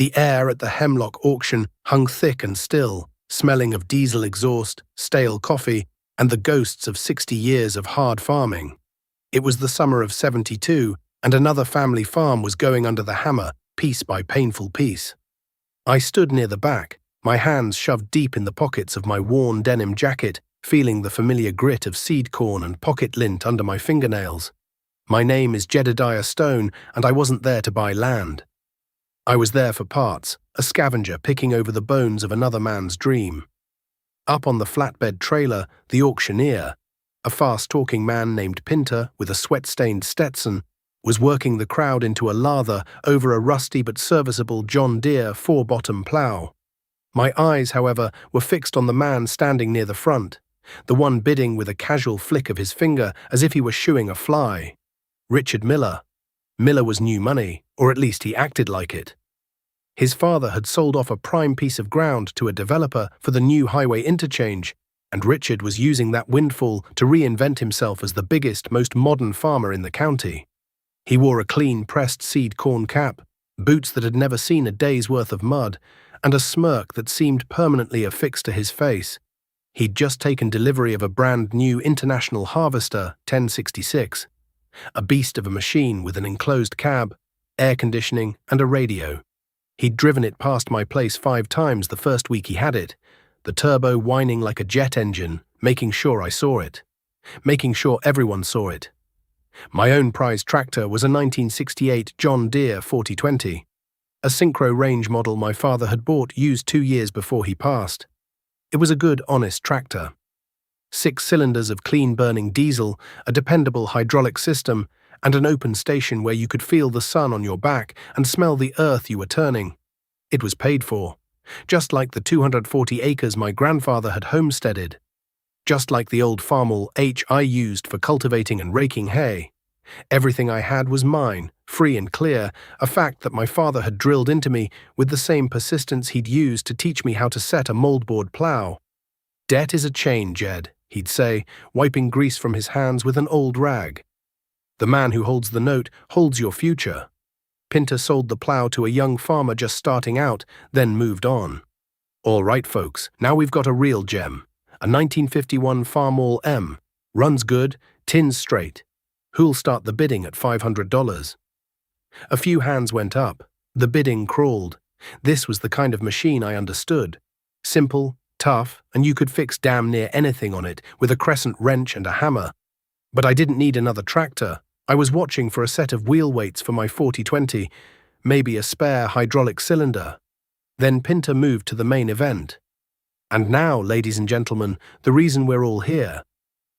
The air at the Hemlock auction hung thick and still, smelling of diesel exhaust, stale coffee, and the ghosts of 60 years of hard farming. It was the summer of '72, and another family farm was going under the hammer, piece by painful piece. I stood near the back, my hands shoved deep in the pockets of my worn denim jacket, feeling the familiar grit of seed corn and pocket lint under my fingernails. My name is Jedediah Stone, and I wasn't there to buy land. I was there for parts, a scavenger picking over the bones of another man's dream. Up on the flatbed trailer, the auctioneer, a fast-talking man named Pinter with a sweat-stained Stetson, was working the crowd into a lather over a rusty but serviceable John Deere 4-bottom plough. My eyes, however, were fixed on the man standing near the front, the one bidding with a casual flick of his finger as if he were shooing a fly. Richard Miller. Miller was new money, or at least he acted like it. His father had sold off a prime piece of ground to a developer for the new highway interchange, and Richard was using that windfall to reinvent himself as the biggest, most modern farmer in the county. He wore a clean pressed seed corn cap, boots that had never seen a day's worth of mud, and a smirk that seemed permanently affixed to his face. He'd just taken delivery of a brand new International Harvester 1066, a beast of a machine with an enclosed cab, air conditioning, and a radio. He'd driven it past my place 5 times the first week he had it, the turbo whining like a jet engine, making sure I saw it, making sure everyone saw it. My own prized tractor was a 1968 John Deere 4020, a synchro range model my father had bought used 2 years before he passed. It was a good, honest tractor. 6 cylinders of clean-burning diesel, a dependable hydraulic system, and an open station where you could feel the sun on your back and smell the earth you were turning. It was paid for, just like the 240 acres my grandfather had homesteaded, just like the old farmall I used for cultivating and raking hay. Everything I had was mine, free and clear, a fact that my father had drilled into me with the same persistence he'd used to teach me how to set a moldboard plough. "Debt is a chain, Jed," he'd say, wiping grease from his hands with an old rag. "The man who holds the note holds your future." Pinter sold the plough to a young farmer just starting out, then moved on. "All right, folks, now we've got a real gem. A 1951 Farmall M. Runs good, tins straight. Who'll start the bidding at $500? A few hands went up. The bidding crawled. This was the kind of machine I understood. Simple, tough, and you could fix damn near anything on it with a crescent wrench and a hammer. But I didn't need another tractor. I was watching for a set of wheel weights for my 4020, maybe a spare hydraulic cylinder. Then Pinter moved to the main event. And now, ladies and gentlemen, the reason we're all here.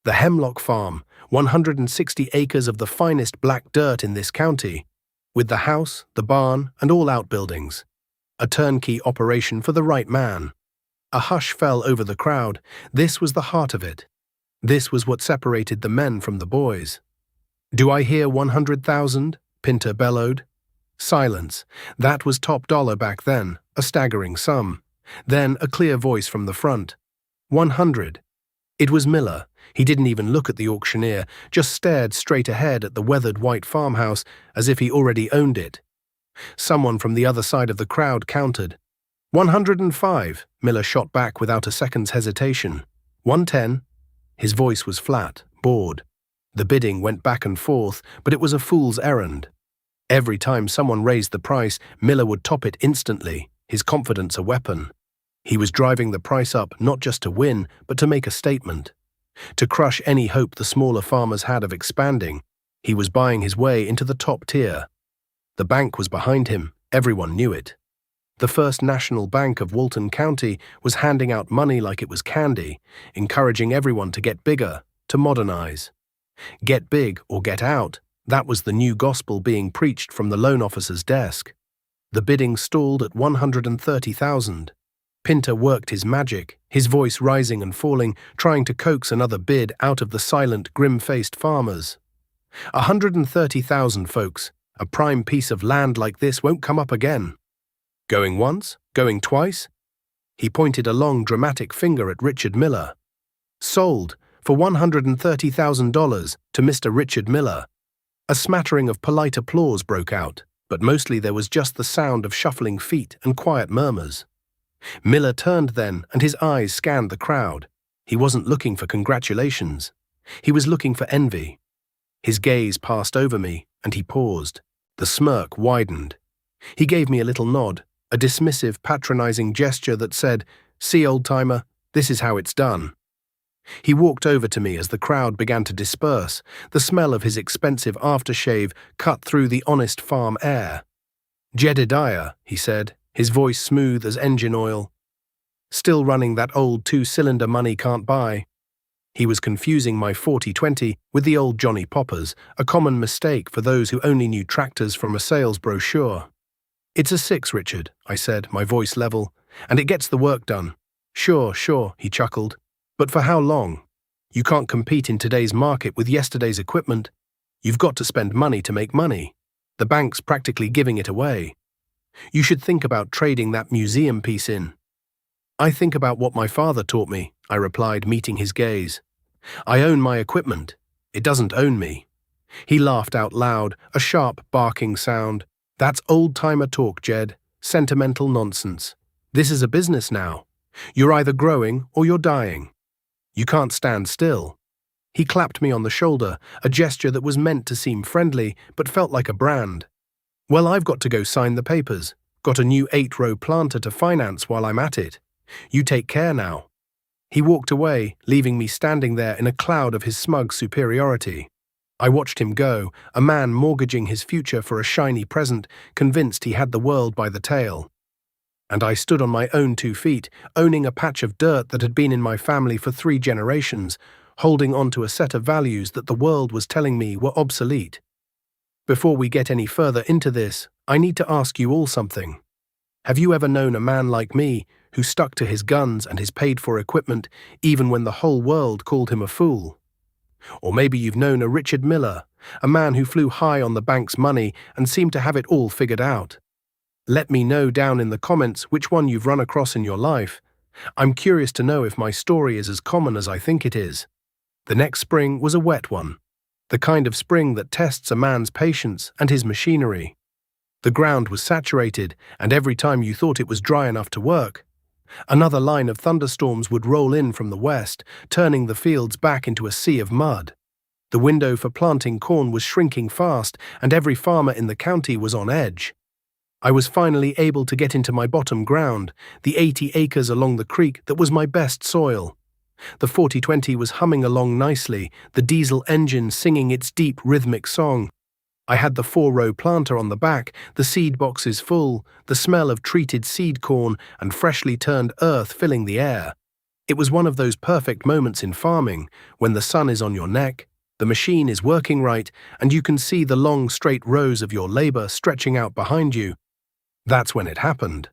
The Hemlock Farm, 160 acres of the finest black dirt in this county, with the house, the barn, and all outbuildings. A turnkey operation for the right man. A hush fell over the crowd. This was the heart of it. This was what separated the men from the boys. "Do I hear 100,000? Pinter bellowed. Silence. That was top dollar back then, a staggering sum. Then a clear voice from the front. 100. It was Miller. He didn't even look at the auctioneer, just stared straight ahead at the weathered white farmhouse as if he already owned it. Someone from the other side of the crowd countered. 105, Miller shot back without a second's hesitation. 110. His voice was flat, bored. The bidding went back and forth, but it was a fool's errand. Every time someone raised the price, Miller would top it instantly, his confidence a weapon. He was driving the price up not just to win, but to make a statement. To crush any hope the smaller farmers had of expanding, he was buying his way into the top tier. The bank was behind him, everyone knew it. The First National Bank of Walton County was handing out money like it was candy, encouraging everyone to get bigger, to modernize. Get big or get out, that was the new gospel being preached from the loan officer's desk. The bidding stalled at 130,000. Pinter worked his magic, his voice rising and falling, trying to coax another bid out of the silent, grim-faced farmers. 130,000, folks. A prime piece of land like this won't come up again. Going once? Going twice? He pointed a long, dramatic finger at Richard Miller. Sold for $130,000 to Mr. Richard Miller. A smattering of polite applause broke out. but mostly there was just the sound of shuffling feet and quiet murmurs. Miller turned then, and his eyes scanned the crowd. He wasn't looking for congratulations. He was looking for envy. His gaze passed over me, and he paused. The smirk widened. He gave me a little nod, a dismissive, patronizing gesture that said, "See, old-timer, this is how it's done." He walked over to me as the crowd began to disperse. The smell of his expensive aftershave cut through the honest farm air. "Jedediah," he said, his voice smooth as engine oil. "Still running that old two-cylinder money can't buy." He was confusing my 4020 with the old Johnny Poppers, a common mistake for those who only knew tractors from a sales brochure. "It's a 6, Richard," I said, my voice level, "and it gets the work done." Sure, he chuckled. "But for how long? You can't compete in today's market with yesterday's equipment. You've got to spend money to make money. The bank's practically giving it away. You should think about trading that museum piece in." "I think about what my father taught me," I replied, meeting his gaze. "I own my equipment. It doesn't own me." He laughed out loud, a sharp, barking sound. "That's old-timer talk, Jed. Sentimental nonsense. This is a business now. You're either growing or you're dying. You can't stand still." He clapped me on the shoulder, a gesture that was meant to seem friendly but felt like a brand. "Well, I've got to go sign the papers. Got a new 8-row planter to finance while I'm at it. You take care now." He walked away, leaving me standing there in a cloud of his smug superiority. I watched him go, a man mortgaging his future for a shiny present, convinced he had the world by the tail. And I stood on my own 2 feet, owning a patch of dirt that had been in my family for 3 generations, holding on to a set of values that the world was telling me were obsolete. Before we get any further into this, I need to ask you all something. Have you ever known a man like me who stuck to his guns and his paid-for equipment even when the whole world called him a fool? Or maybe you've known a Richard Miller, a man who flew high on the bank's money and seemed to have it all figured out. Let me know down in the comments which one you've run across in your life. I'm curious to know if my story is as common as I think it is. The next spring was a wet one, the kind of spring that tests a man's patience and his machinery. The ground was saturated, and every time you thought it was dry enough to work, another line of thunderstorms would roll in from the west, turning the fields back into a sea of mud. The window for planting corn was shrinking fast, and every farmer in the county was on edge. I was finally able to get into my bottom ground, the 80 acres along the creek that was my best soil. The 4020 was humming along nicely, the diesel engine singing its deep rhythmic song. I had the 4-row planter on the back, the seed boxes full, the smell of treated seed corn and freshly turned earth filling the air. It was one of those perfect moments in farming, when the sun is on your neck, the machine is working right, and you can see the long straight rows of your labor stretching out behind you. That's when it happened.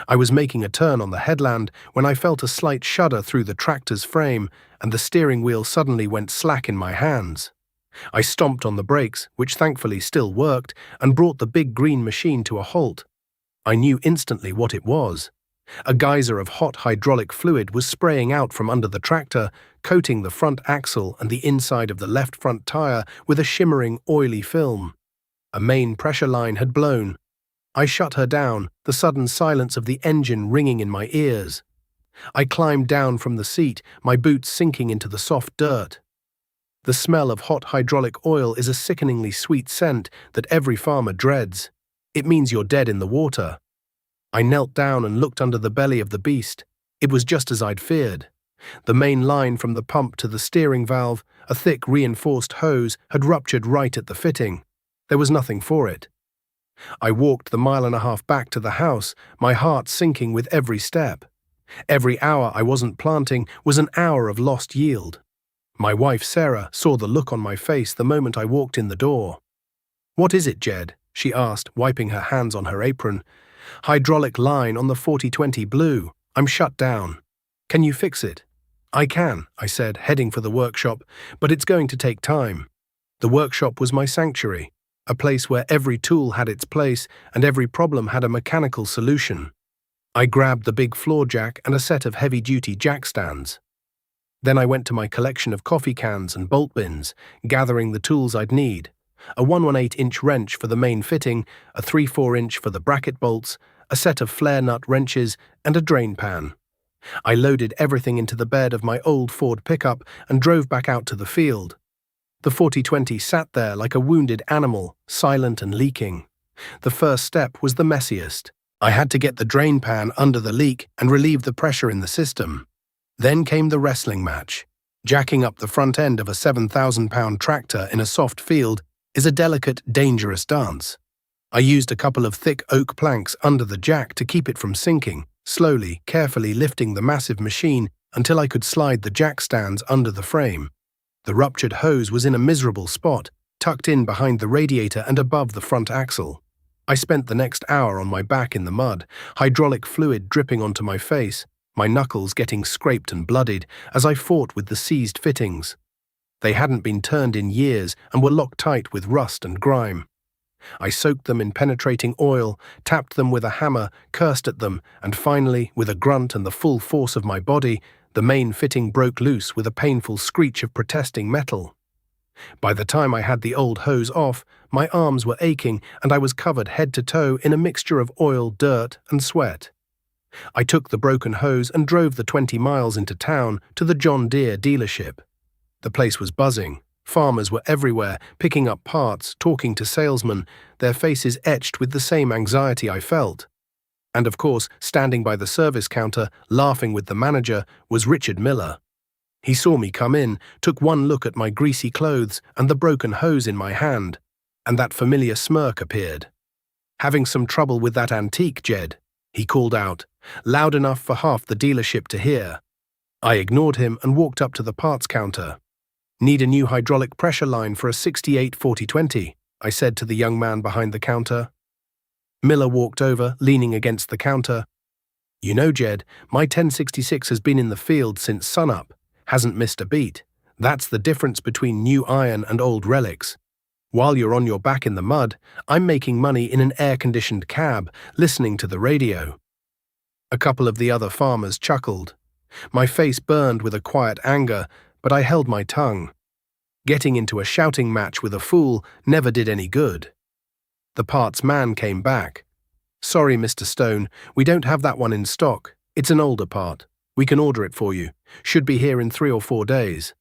I was making a turn on the headland when I felt a slight shudder through the tractor's frame, and the steering wheel suddenly went slack in my hands. I stomped on the brakes, which thankfully still worked, and brought the big green machine to a halt. I knew instantly what it was. A geyser of hot hydraulic fluid was spraying out from under the tractor, coating the front axle and the inside of the left front tire with a shimmering, oily film. A main pressure line had blown. I shut her down, the sudden silence of the engine ringing in my ears. I climbed down from the seat, my boots sinking into the soft dirt. The smell of hot hydraulic oil is a sickeningly sweet scent that every farmer dreads. It means you're dead in the water. I knelt down and looked under the belly of the beast. It was just as I'd feared. The main line from the pump to the steering valve, a thick reinforced hose, had ruptured right at the fitting. There was nothing for it. I walked the 1.5 miles back to the house, my heart sinking with every step. Every hour I wasn't planting was an hour of lost yield. My wife Sarah saw the look on my face the moment I walked in the door. "What is it, Jed?" she asked, wiping her hands on her apron. "Hydraulic line on the 4020 blew. I'm shut down. Can you fix it?" "I can," I said, heading for the workshop, "but it's going to take time." The workshop was my sanctuary, a place where every tool had its place and every problem had a mechanical solution. I grabbed the big floor jack and a set of heavy-duty jack stands. Then I went to my collection of coffee cans and bolt bins, gathering the tools I'd need. a 1/18-inch wrench for the main fitting, a 3/4-inch for the bracket bolts, a set of flare nut wrenches, and a drain pan. I loaded everything into the bed of my old Ford pickup and drove back out to the field. The 4020 sat there like a wounded animal, silent and leaking. The first step was the messiest. I had to get the drain pan under the leak and relieve the pressure in the system. Then came the wrestling match. Jacking up the front end of a 7,000-pound tractor in a soft field is a delicate, dangerous dance. I used a couple of thick oak planks under the jack to keep it from sinking, slowly, carefully lifting the massive machine until I could slide the jack stands under the frame. The ruptured hose was in a miserable spot, tucked in behind the radiator and above the front axle. I spent the next hour on my back in the mud, hydraulic fluid dripping onto my face, my knuckles getting scraped and bloodied as I fought with the seized fittings. They hadn't been turned in years and were locked tight with rust and grime. I soaked them in penetrating oil, tapped them with a hammer, cursed at them, and finally, with a grunt and the full force of my body, the main fitting broke loose with a painful screech of protesting metal. By the time I had the old hose off, my arms were aching and I was covered head to toe in a mixture of oil, dirt, and sweat. I took the broken hose and drove the 20 miles into town to the John Deere dealership. The place was buzzing. Farmers were everywhere, picking up parts, talking to salesmen, their faces etched with the same anxiety I felt. And of course, standing by the service counter, laughing with the manager, was Richard Miller. He saw me come in, took one look at my greasy clothes and the broken hose in my hand, and that familiar smirk appeared. "Having some trouble with that antique, Jed?" he called out, loud enough for half the dealership to hear. I ignored him and walked up to the parts counter. "Need a new hydraulic pressure line for a 68 4020, I said to the young man behind the counter. Miller walked over, leaning against the counter. "You know, Jed, my 1066 has been in the field since sunup, hasn't missed a beat. That's the difference between new iron and old relics. While you're on your back in the mud, I'm making money in an air-conditioned cab, listening to the radio." A couple of the other farmers chuckled. My face burned with a quiet anger, but I held my tongue. Getting into a shouting match with a fool never did any good. The parts man came back. "Sorry, Mr. Stone, we don't have that one in stock. It's an older part. We can order it for you. Should be here in 3 or 4 days.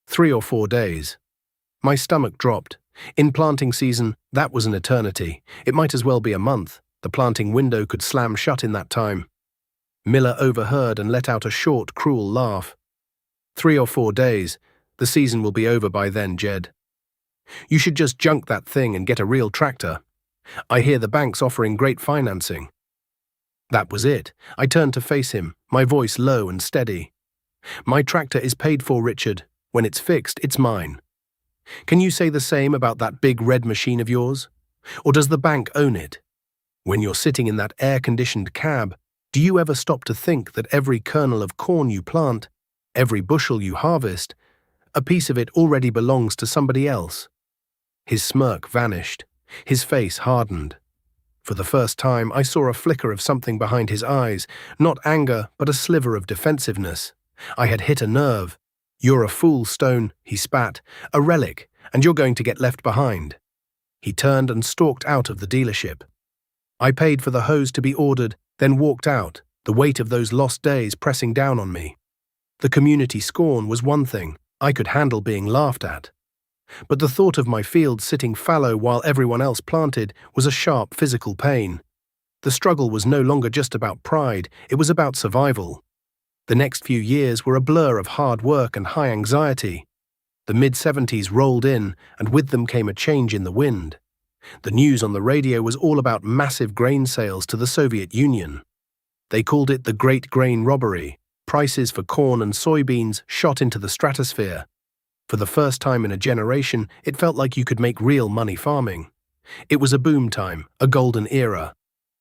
3 or 4 days. My stomach dropped. In planting season, that was an eternity. It might as well be a month. The planting window could slam shut in that time. Miller overheard and let out a short, cruel laugh. 3 or 4 days. The season will be over by then, Jed. You should just junk that thing and get a real tractor. I hear the bank's offering great financing." That was it. I turned to face him, my voice low and steady. "My tractor is paid for, Richard. When it's fixed, it's mine. Can you say the same about that big red machine of yours? Or does the bank own it? When you're sitting in that air-conditioned cab, do you ever stop to think that every kernel of corn you plant, every bushel you harvest, a piece of it already belongs to somebody else?" His smirk vanished. His face hardened. For the first time, I saw a flicker of something behind his eyes, not anger, but a sliver of defensiveness. I had hit a nerve. "You're a fool, Stone," he spat, "a relic, and you're going to get left behind." He turned and stalked out of the dealership. I paid for the hose to be ordered, then walked out, the weight of those lost days pressing down on me. The community scorn was one thing. I could handle being laughed at. But the thought of my field sitting fallow while everyone else planted was a sharp physical pain. The struggle was no longer just about pride, it was about survival. The next few years were a blur of hard work and high anxiety. The mid-70s rolled in, and with them came a change in the wind. The news on the radio was all about massive grain sales to the Soviet Union. They called it the Great Grain Robbery. Prices for corn and soybeans shot into the stratosphere. For the first time in a generation, it felt like you could make real money farming. It was a boom time, a golden era.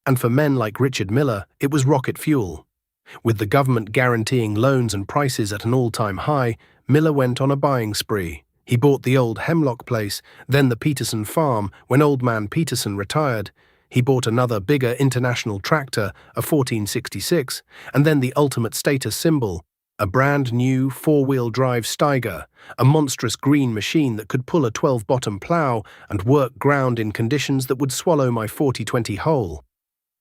And for men like Richard Miller, it was rocket fuel. With the government guaranteeing loans and prices at an all-time high, Miller went on a buying spree. He bought the old Hemlock place, then the Peterson farm when old man Peterson retired. He bought another bigger international tractor, a 1466, and then the ultimate status symbol, A brand new four-wheel drive Steiger, a monstrous green machine that could pull a 12-bottom plough and work ground in conditions that would swallow my 40/20 hole.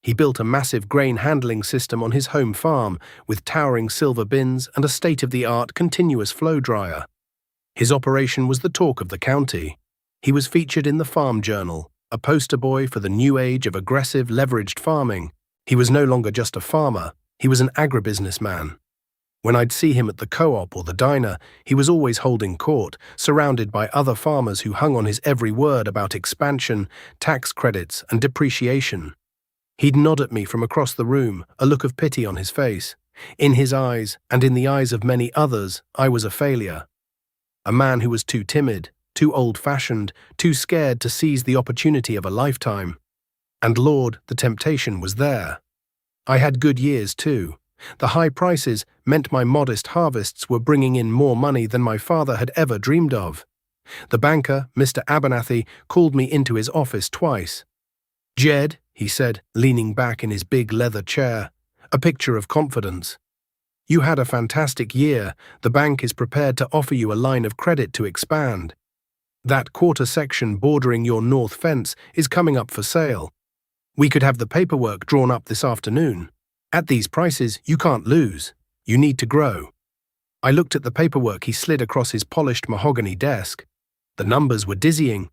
He built a massive grain handling system on his home farm with towering silver bins and a state-of-the-art continuous flow dryer. His operation was the talk of the county. He was featured in the Farm Journal, a poster boy for the new age of aggressive, leveraged farming. He was no longer just a farmer, he was an agribusinessman. When I'd see him at the co-op or the diner, he was always holding court, surrounded by other farmers who hung on his every word about expansion, tax credits, and depreciation. He'd nod at me from across the room, a look of pity on his face. In his eyes, and in the eyes of many others, I was a failure. A man who was too timid, too old-fashioned, too scared to seize the opportunity of a lifetime. And Lord, the temptation was there. I had good years too. The high prices meant my modest harvests were bringing in more money than my father had ever dreamed of. The banker, Mr. Abernathy, called me into his office twice. "Jed," he said, leaning back in his big leather chair, a picture of confidence. "You had a fantastic year. The bank is prepared to offer you a line of credit to expand. That quarter section bordering your north fence is coming up for sale. We could have the paperwork drawn up this afternoon. At these prices, you can't lose. You need to grow." I looked at the paperwork he slid across his polished mahogany desk. The numbers were dizzying.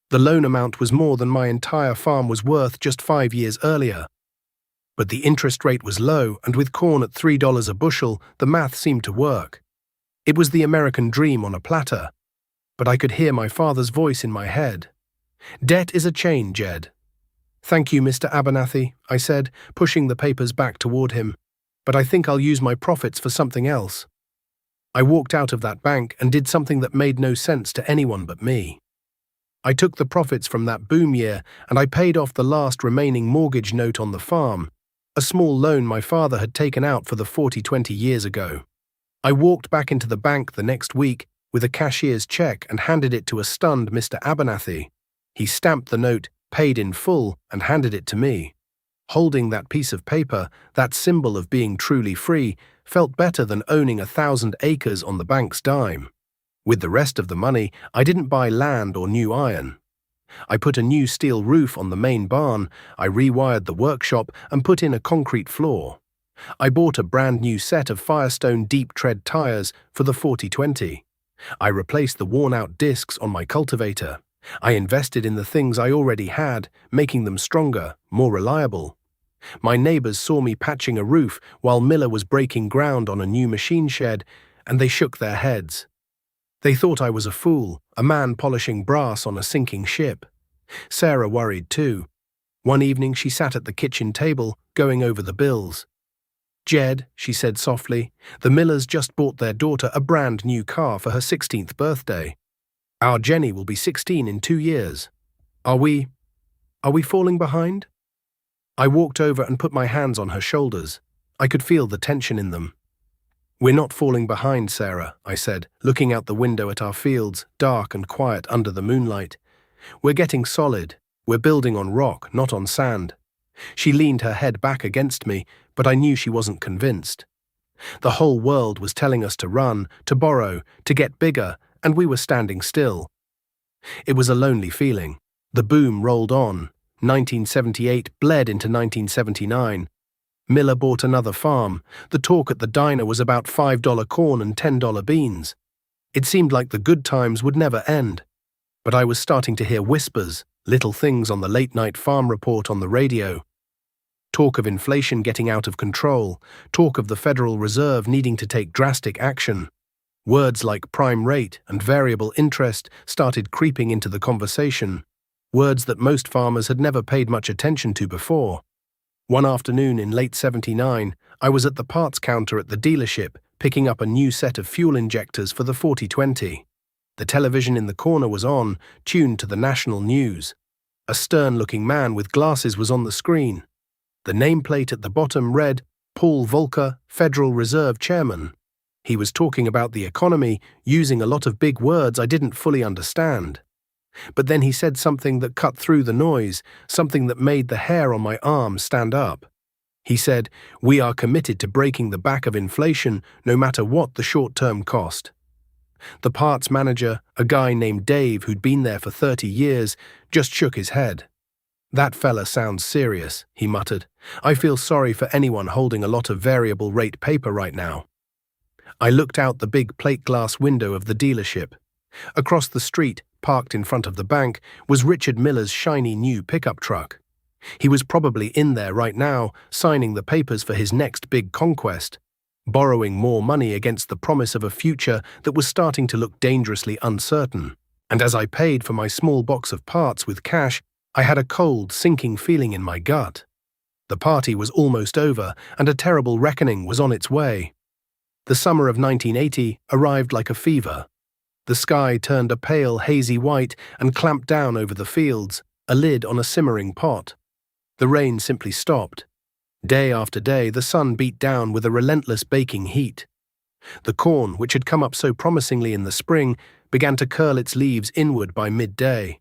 The loan amount was more than my entire farm was worth just 5 years earlier. But the interest rate was low, and with corn at $3 a bushel, the math seemed to work. It was the American dream on a platter. But I could hear my father's voice in my head. "Debt is a chain, Jed." "Thank you, Mr. Abernathy," I said, pushing the papers back toward him. "But I think I'll use my profits for something else." I walked out of that bank and did something that made no sense to anyone but me. I took the profits from that boom year and I paid off the last remaining mortgage note on the farm, a small loan my father had taken out for the 40/20 years ago. I walked back into the bank the next week with a cashier's check and handed it to a stunned Mr. Abernathy. He stamped the note, paid in full, and handed it to me. Holding that piece of paper, that symbol of being truly free, felt better than owning 1,000 acres on the bank's dime. With the rest of the money, I didn't buy land or new iron. I put a new steel roof on the main barn, I rewired the workshop and put in a concrete floor. I bought a brand new set of Firestone deep tread tires for the 40/20. I replaced the worn-out discs on my cultivator. I invested in the things I already had, making them stronger, more reliable. My neighbors saw me patching a roof while Miller was breaking ground on a new machine shed, and they shook their heads. They thought I was a fool, a man polishing brass on a sinking ship. Sarah worried too. One evening she sat at the kitchen table, going over the bills. "Jed," she said softly, "the Millers just bought their daughter a brand new car for her 16th birthday. Our Jenny will be 16 in 2 years. Are we falling behind?" I walked over and put my hands on her shoulders. I could feel the tension in them. "We're not falling behind, Sarah," I said, looking out the window at our fields, dark and quiet under the moonlight. "We're getting solid. We're building on rock, not on sand." She leaned her head back against me, but I knew she wasn't convinced. The whole world was telling us to run, to borrow, to get bigger, and we were standing still. It was a lonely feeling. The boom rolled on. 1978 bled into 1979. Miller bought another farm. The talk at the diner was about $5 corn and $10 beans. It seemed like the good times would never end. But I was starting to hear whispers, little things on the late-night farm report on the radio. Talk of inflation getting out of control, talk of the Federal Reserve needing to take drastic action. Words like prime rate and variable interest started creeping into the conversation, words that most farmers had never paid much attention to before. One afternoon in late '79, I was at the parts counter at the dealership, picking up a new set of fuel injectors for the 40/20. The television in the corner was on, tuned to the national news. A stern-looking man with glasses was on the screen. The nameplate at the bottom read, "Paul Volcker, Federal Reserve Chairman." He was talking about the economy, using a lot of big words I didn't fully understand. But then he said something that cut through the noise, something that made the hair on my arm stand up. He said, "We are committed to breaking the back of inflation no matter what the short-term cost." The parts manager, a guy named Dave who'd been there for 30 years, just shook his head. "That fella sounds serious," he muttered. "I feel sorry for anyone holding a lot of variable rate paper right now." I looked out the big plate glass window of the dealership. Across the street, parked in front of the bank, was Richard Miller's shiny new pickup truck. He was probably in there right now, signing the papers for his next big conquest, borrowing more money against the promise of a future that was starting to look dangerously uncertain. And as I paid for my small box of parts with cash, I had a cold, sinking feeling in my gut. The party was almost over, and a terrible reckoning was on its way. The summer of 1980 arrived like a fever. The sky turned a pale, hazy white and clamped down over the fields, a lid on a simmering pot. The rain simply stopped. Day after day, the sun beat down with a relentless baking heat. The corn, which had come up so promisingly in the spring, began to curl its leaves inward by midday,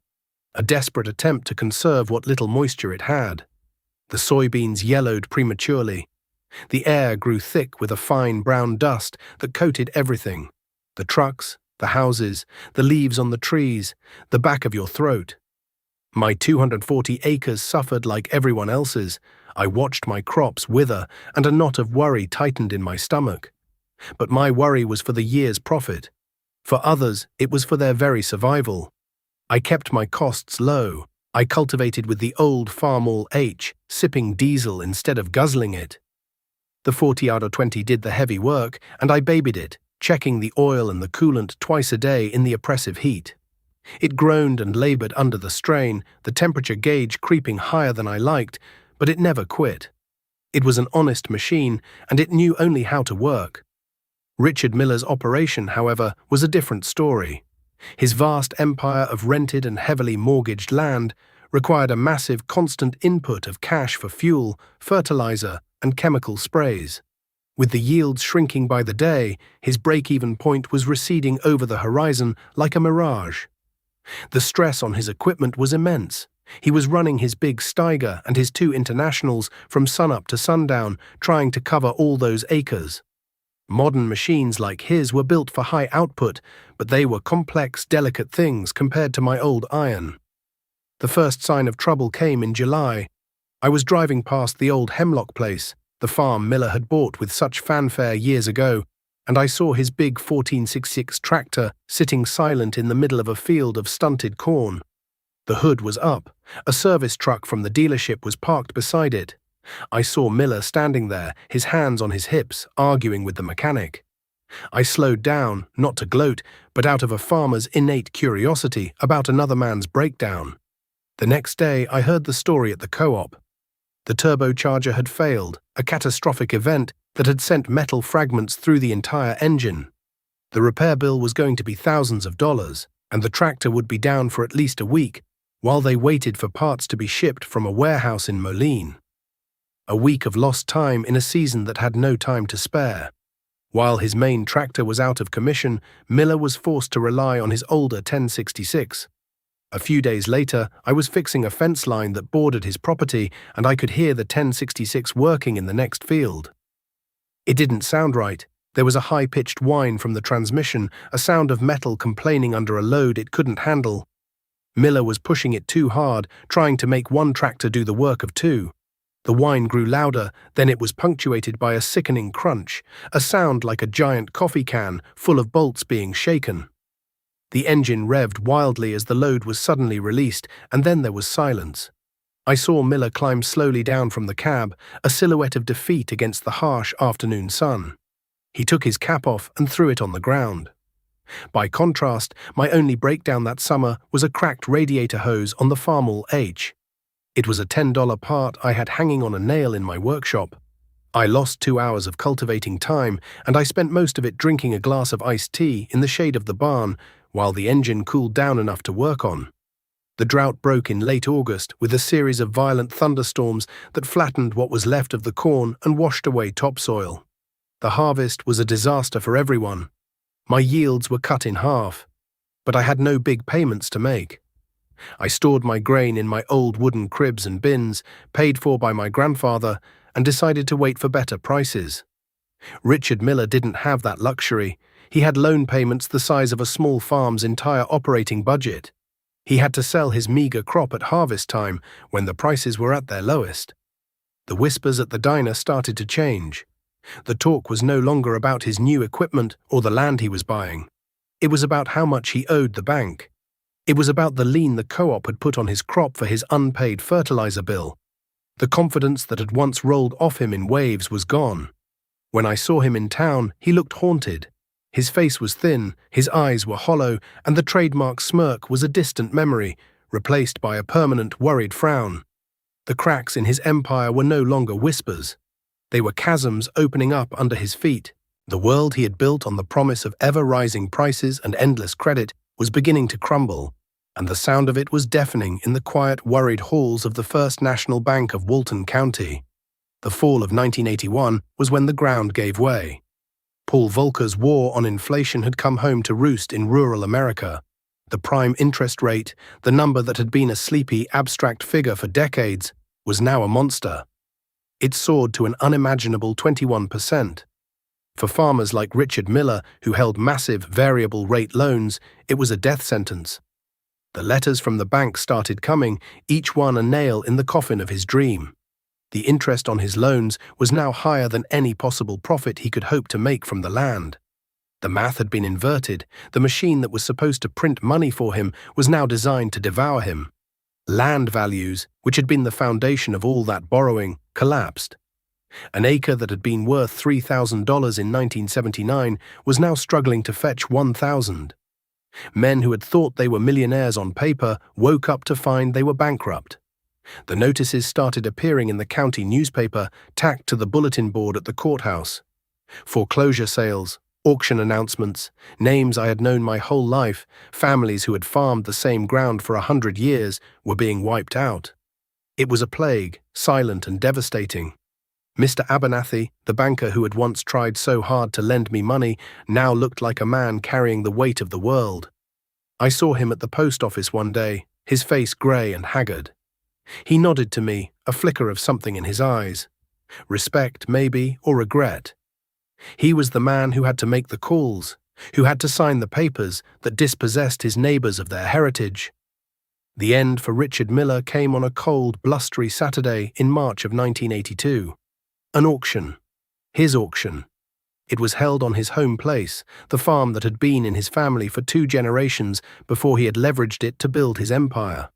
a desperate attempt to conserve what little moisture it had. The soybeans yellowed prematurely. The air grew thick with a fine brown dust that coated everything: the trucks, the houses, the leaves on the trees, the back of your throat. My 240 acres suffered like everyone else's. I watched my crops wither, and a knot of worry tightened in my stomach. But my worry was for the year's profit. For others, it was for their very survival. I kept my costs low. I cultivated with the old Farmall H, sipping diesel instead of guzzling it. The 40 out of 20 did the heavy work, and I babied it, checking the oil and the coolant twice a day in the oppressive heat. It groaned and labored under the strain, the temperature gauge creeping higher than I liked, but it never quit. It was an honest machine, and it knew only how to work. Richard Miller's operation, however, was a different story. His vast empire of rented and heavily mortgaged land required a massive constant input of cash for fuel, fertilizer, and chemical sprays. With the yields shrinking by the day, his break-even point was receding over the horizon like a mirage. The stress on his equipment was immense. He was running his big Steiger and his 2 Internationals from sunup to sundown, trying to cover all those acres. Modern machines like his were built for high output, but they were complex, delicate things compared to my old iron. The first sign of trouble came in July. I was driving past the old Hemlock place, the farm Miller had bought with such fanfare years ago, and I saw his big 1466 tractor sitting silent in the middle of a field of stunted corn. The hood was up. A service truck from the dealership was parked beside it. I saw Miller standing there, his hands on his hips, arguing with the mechanic. I slowed down, not to gloat, but out of a farmer's innate curiosity about another man's breakdown. The next day, I heard the story at the co-op. The turbocharger had failed, a catastrophic event that had sent metal fragments through the entire engine. The repair bill was going to be thousands of dollars, and the tractor would be down for at least a week, while they waited for parts to be shipped from a warehouse in Moline. A week of lost time in a season that had no time to spare. While his main tractor was out of commission, Miller was forced to rely on his older 1066. A few days later, I was fixing a fence line that bordered his property, and I could hear the 1066 working in the next field. It didn't sound right. There was a high-pitched whine from the transmission, a sound of metal complaining under a load it couldn't handle. Miller was pushing it too hard, trying to make one tractor do the work of 2. The whine grew louder, then it was punctuated by a sickening crunch, a sound like a giant coffee can full of bolts being shaken. The engine revved wildly as the load was suddenly released, and then there was silence. I saw Miller climb slowly down from the cab, a silhouette of defeat against the harsh afternoon sun. He took his cap off and threw it on the ground. By contrast, my only breakdown that summer was a cracked radiator hose on the Farmall H. It was a $10 part I had hanging on a nail in my workshop. I lost 2 hours of cultivating time, and I spent most of it drinking a glass of iced tea in the shade of the barn while the engine cooled down enough to work on. The drought broke in late August with a series of violent thunderstorms that flattened what was left of the corn and washed away topsoil. The harvest was a disaster for everyone. My yields were cut in half, but I had no big payments to make. I stored my grain in my old wooden cribs and bins, paid for by my grandfather, and decided to wait for better prices. Richard Miller didn't have that luxury. He had loan payments the size of a small farm's entire operating budget. He had to sell his meager crop at harvest time when the prices were at their lowest. The whispers at the diner started to change. The talk was no longer about his new equipment or the land he was buying. It was about how much he owed the bank. It was about the lien the co-op had put on his crop for his unpaid fertilizer bill. The confidence that had once rolled off him in waves was gone. When I saw him in town, he looked haunted. His face was thin, his eyes were hollow, and the trademark smirk was a distant memory, replaced by a permanent, worried frown. The cracks in his empire were no longer whispers. They were chasms opening up under his feet. The world he had built on the promise of ever-rising prices and endless credit was beginning to crumble, and the sound of it was deafening in the quiet, worried halls of the First National Bank of Walton County. The fall of 1981 was when the ground gave way. Paul Volcker's war on inflation had come home to roost in rural America. The prime interest rate, the number that had been a sleepy, abstract figure for decades, was now a monster. It soared to an unimaginable 21%. For farmers like Richard Miller, who held massive variable-rate loans, it was a death sentence. The letters from the bank started coming, each one a nail in the coffin of his dream. The interest on his loans was now higher than any possible profit he could hope to make from the land. The math had been inverted. The machine that was supposed to print money for him was now designed to devour him. Land values, which had been the foundation of all that borrowing, collapsed. An acre that had been worth $3,000 in 1979 was now struggling to fetch $1,000. Men who had thought they were millionaires on paper woke up to find they were bankrupt. The notices started appearing in the county newspaper, tacked to the bulletin board at the courthouse. Foreclosure sales, auction announcements, names I had known my whole life, families who had farmed the same ground for 100 years, were being wiped out. It was a plague, silent and devastating. Mr. Abernathy, the banker who had once tried so hard to lend me money, now looked like a man carrying the weight of the world. I saw him at the post office one day, his face grey and haggard. He nodded to me, a flicker of something in his eyes. Respect, maybe, or regret. He was the man who had to make the calls, who had to sign the papers that dispossessed his neighbours of their heritage. The end for Richard Miller came on a cold, blustery Saturday in March of 1982. An auction. His auction. It was held on his home place, the farm that had been in his family for 2 generations before he had leveraged it to build his empire.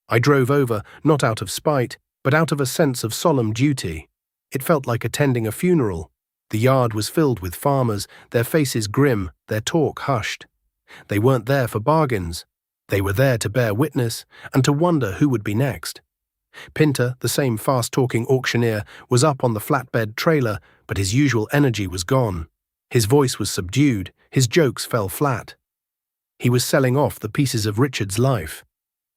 I drove over, not out of spite, but out of a sense of solemn duty. It felt like attending a funeral. The yard was filled with farmers, their faces grim, their talk hushed. They weren't there for bargains. They were there to bear witness and to wonder who would be next. Pinter, the same fast-talking auctioneer, was up on the flatbed trailer, but his usual energy was gone. His voice was subdued, his jokes fell flat. He was selling off the pieces of Richard's life.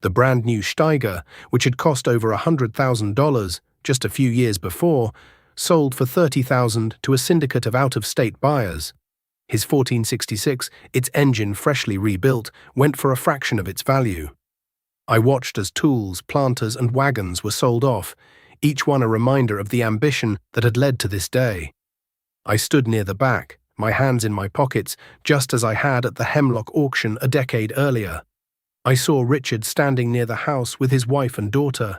The brand-new Steiger, which had cost over $100,000 just a few years before, sold for $30,000 to a syndicate of out-of-state buyers. His 1466, its engine freshly rebuilt, went for a fraction of its value. I watched as tools, planters, and wagons were sold off, each one a reminder of the ambition that had led to this day. I stood near the back, my hands in my pockets, just as I had at the Hemlock auction a decade earlier. I saw Richard standing near the house with his wife and daughter.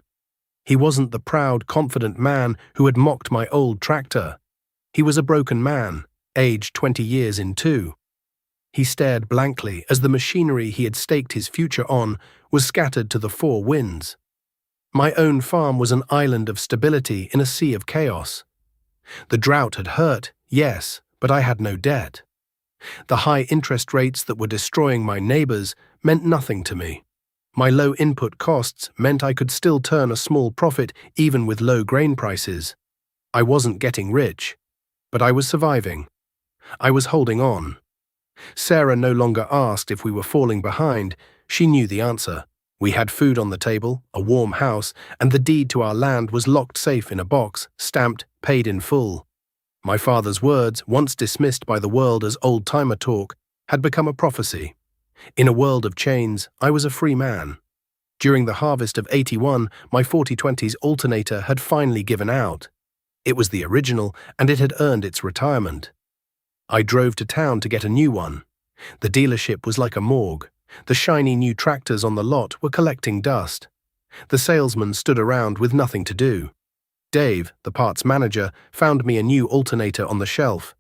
He wasn't the proud, confident man who had mocked my old tractor. He was a broken man, aged 20 years in 2. He stared blankly as the machinery he had staked his future on was scattered to the 4 winds. My own farm was an island of stability in a sea of chaos. The drought had hurt, yes, but I had no debt. The high interest rates that were destroying my neighbours meant nothing to me. My low input costs meant I could still turn a small profit even with low grain prices. I wasn't getting rich, but I was surviving. I was holding on. Sarah no longer asked if we were falling behind. She knew the answer. We had food on the table, a warm house, and the deed to our land was locked safe in a box, stamped, paid in full. My father's words, once dismissed by the world as old-timer talk, had become a prophecy. In a world of chains, I was a free man. During the harvest of '81, my 4020's alternator had finally given out. It was the original, and it had earned its retirement. I drove to town to get a new one. The dealership was like a morgue. The shiny new tractors on the lot were collecting dust. The salesman stood around with nothing to do. Dave, the parts manager, found me a new alternator on the shelf.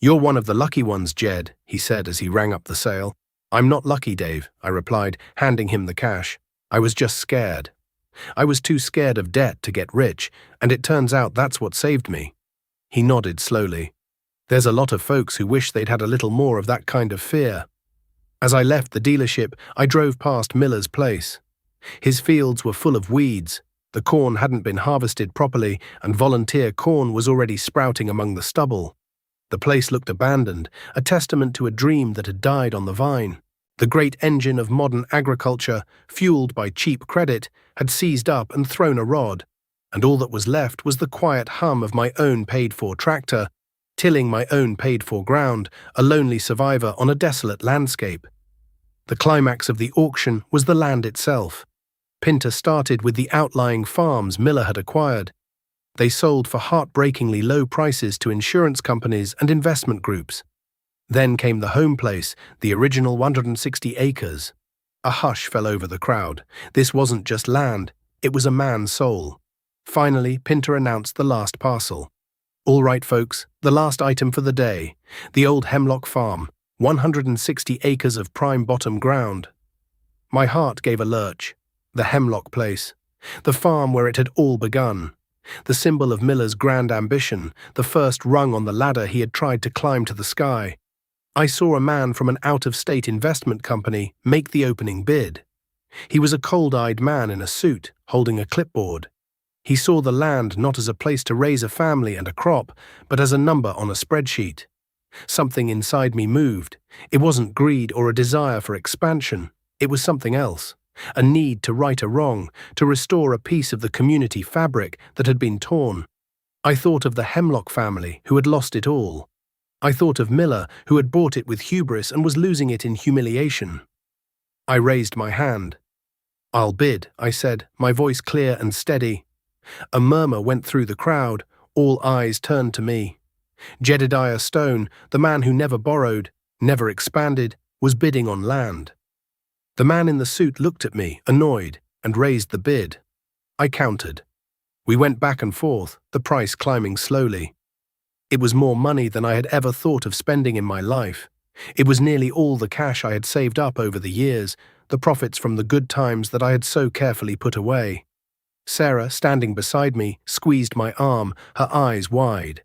"You're one of the lucky ones, Jed," he said as he rang up the sale. "I'm not lucky, Dave," I replied, handing him the cash. "I was just scared. I was too scared of debt to get rich, and it turns out that's what saved me." He nodded slowly. "There's a lot of folks who wish they'd had a little more of that kind of fear." As I left the dealership, I drove past Miller's place. His fields were full of weeds. The corn hadn't been harvested properly, and volunteer corn was already sprouting among the stubble. The place looked abandoned, a testament to a dream that had died on the vine. The great engine of modern agriculture, fueled by cheap credit, had seized up and thrown a rod, and all that was left was the quiet hum of my own paid-for tractor, tilling my own paid-for ground, a lonely survivor on a desolate landscape. The climax of the auction was the land itself. Pinter started with the outlying farms Miller had acquired. They sold for heartbreakingly low prices to insurance companies and investment groups. Then came the home place, the original 160 acres. A hush fell over the crowd. This wasn't just land, it was a man's soul. Finally, Pinter announced the last parcel. "All right, folks, the last item for the day. The old Hemlock Farm, 160 acres of prime bottom ground." My heart gave a lurch. The Hemlock place. The farm where it had all begun. The symbol of Miller's grand ambition, the first rung on the ladder he had tried to climb to the sky. I saw a man from an out-of-state investment company make the opening bid. He was a cold-eyed man in a suit, holding a clipboard. He saw the land not as a place to raise a family and a crop, but as a number on a spreadsheet. Something inside me moved. It wasn't greed or a desire for expansion. It was something else. A need to right a wrong, to restore a piece of the community fabric that had been torn. I thought of the Hemlock family who had lost it all. I thought of Miller, who had bought it with hubris and was losing it in humiliation. I raised my hand. "I'll bid," I said, my voice clear and steady. A murmur went through the crowd. All eyes turned to me. Jedediah Stone, the man who never borrowed, never expanded, was bidding on land. The man in the suit looked at me, annoyed, and raised the bid. I countered. We went back and forth, the price climbing slowly. It was more money than I had ever thought of spending in my life. It was nearly all the cash I had saved up over the years, the profits from the good times that I had so carefully put away. Sarah, standing beside me, squeezed my arm, her eyes wide.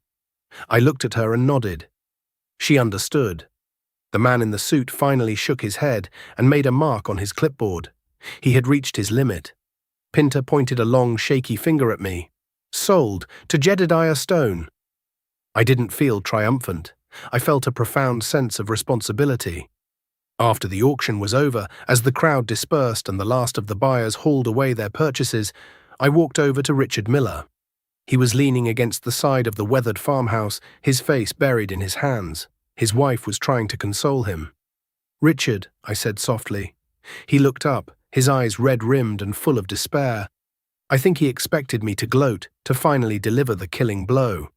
I looked at her and nodded. She understood. The man in the suit finally shook his head and made a mark on his clipboard. He had reached his limit. Pinter pointed a long, shaky finger at me. "Sold to Jedediah Stone." I didn't feel triumphant. I felt a profound sense of responsibility. After the auction was over, as the crowd dispersed and the last of the buyers hauled away their purchases, I walked over to Richard Miller. He was leaning against the side of the weathered farmhouse, his face buried in his hands. His wife was trying to console him. "Richard," I said softly. He looked up, his eyes red-rimmed and full of despair. I think he expected me to gloat, to finally deliver the killing blow.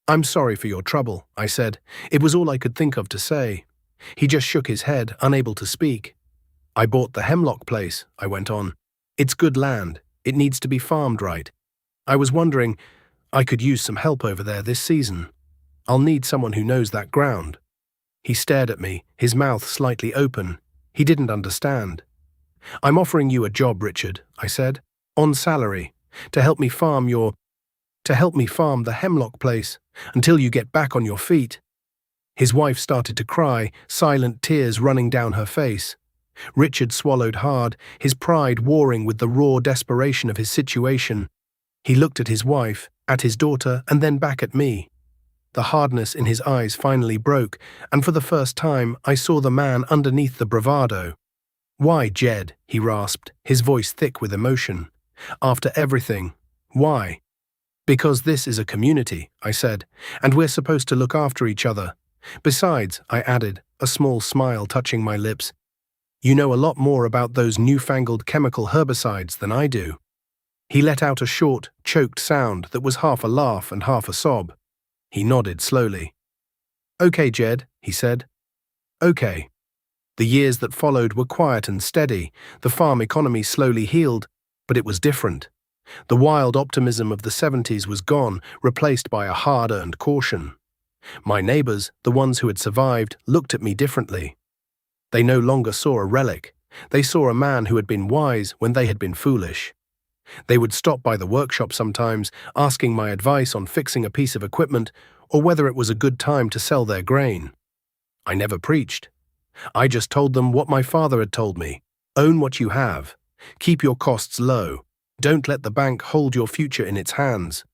"I'm sorry for your trouble," I said. It was all I could think of to say. He just shook his head, unable to speak. "I bought the Hemlock place," I went on. "It's good land. It needs to be farmed right. I was wondering, I could use some help over there this season. I'll need someone who knows that ground." He stared at me, his mouth slightly open. He didn't understand. "I'm offering you a job, Richard," I said, "on salary, to help me farm the Hemlock place, until you get back on your feet." His wife started to cry, silent tears running down her face. Richard swallowed hard, his pride warring with the raw desperation of his situation. He looked at his wife, at his daughter, and then back at me. The hardness in his eyes finally broke, and for the first time I saw the man underneath the bravado. "Why, Jed?" he rasped, his voice thick with emotion. "After everything, why?" "Because this is a community," I said, "and we're supposed to look after each other. Besides," I added, a small smile touching my lips, "you know a lot more about those newfangled chemical herbicides than I do." He let out a short, choked sound that was half a laugh and half a sob. He nodded slowly. "Okay, Jed," he said. "Okay." The years that followed were quiet and steady. The farm economy slowly healed, but it was different. The wild optimism of the 70s was gone, replaced by a hard-earned caution. My neighbors, the ones who had survived, looked at me differently. They no longer saw a relic. They saw a man who had been wise when they had been foolish. They would stop by the workshop sometimes, asking my advice on fixing a piece of equipment or whether it was a good time to sell their grain. I never preached. I just told them what my father had told me. Own what you have. Keep your costs low. Don't let the bank hold your future in its hands.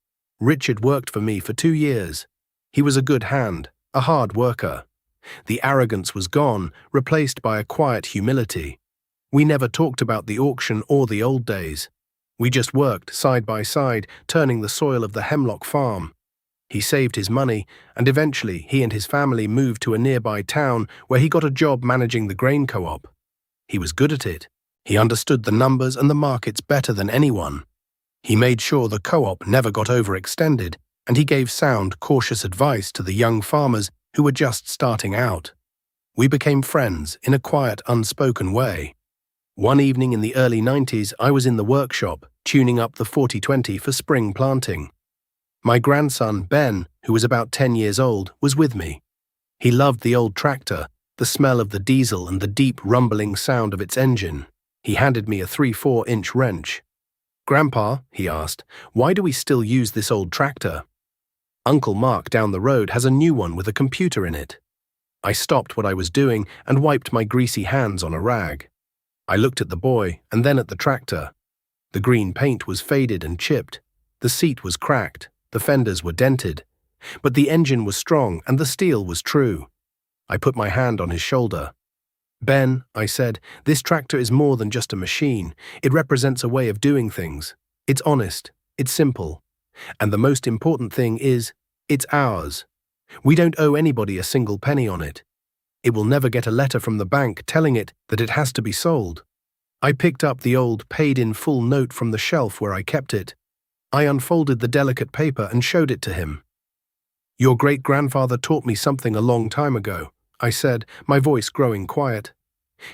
Richard worked for me for 2 years. He was a good hand, a hard worker. The arrogance was gone, replaced by a quiet humility. We never talked about the auction or the old days. We just worked side by side, turning the soil of the Hemlock farm. He saved his money, and eventually he and his family moved to a nearby town where he got a job managing the grain co-op. He was good at it. He understood the numbers and the markets better than anyone. He made sure the co-op never got overextended, and he gave sound, cautious advice to the young farmers who were just starting out. We became friends in a quiet, unspoken way. One evening in the early 90s, I was in the workshop, tuning up the 4020 for spring planting. My grandson, Ben, who was about 10 years old, was with me. He loved the old tractor, the smell of the diesel and the deep rumbling sound of its engine. He handed me a 3/4-inch wrench. "Grandpa," he asked, "why do we still use this old tractor?" "Uncle Mark down the road has a new one with a computer in it." I stopped what I was doing and wiped my greasy hands on a rag. I looked at the boy and then at the tractor. The green paint was faded and chipped. The seat was cracked. The fenders were dented. But the engine was strong and the steel was true. I put my hand on his shoulder. "Ben," I said, "this tractor is more than just a machine. It represents a way of doing things. It's honest. It's simple. And the most important thing is, it's ours. We don't owe anybody a single penny on it. It will never get a letter from the bank telling it that it has to be sold." I picked up the old paid-in-full note from the shelf where I kept it. I unfolded the delicate paper and showed it to him. "Your great-grandfather taught me something a long time ago," I said, my voice growing quiet.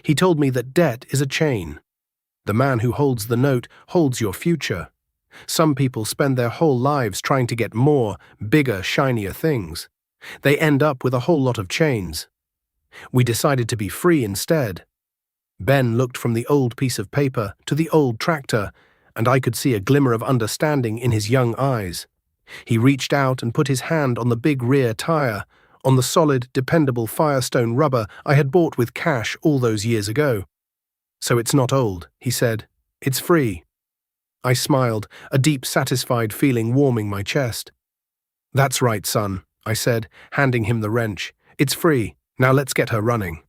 "He told me that debt is a chain. The man who holds the note holds your future. Some people spend their whole lives trying to get more, bigger, shinier things. They end up with a whole lot of chains. We decided to be free instead." Ben looked from the old piece of paper to the old tractor, and I could see a glimmer of understanding in his young eyes. He reached out and put his hand on the big rear tire, on the solid, dependable Firestone rubber I had bought with cash all those years ago. "So it's not old," he said. "It's free." I smiled, a deep, satisfied feeling warming my chest. "That's right, son," I said, handing him the wrench. "It's free. Now let's get her running."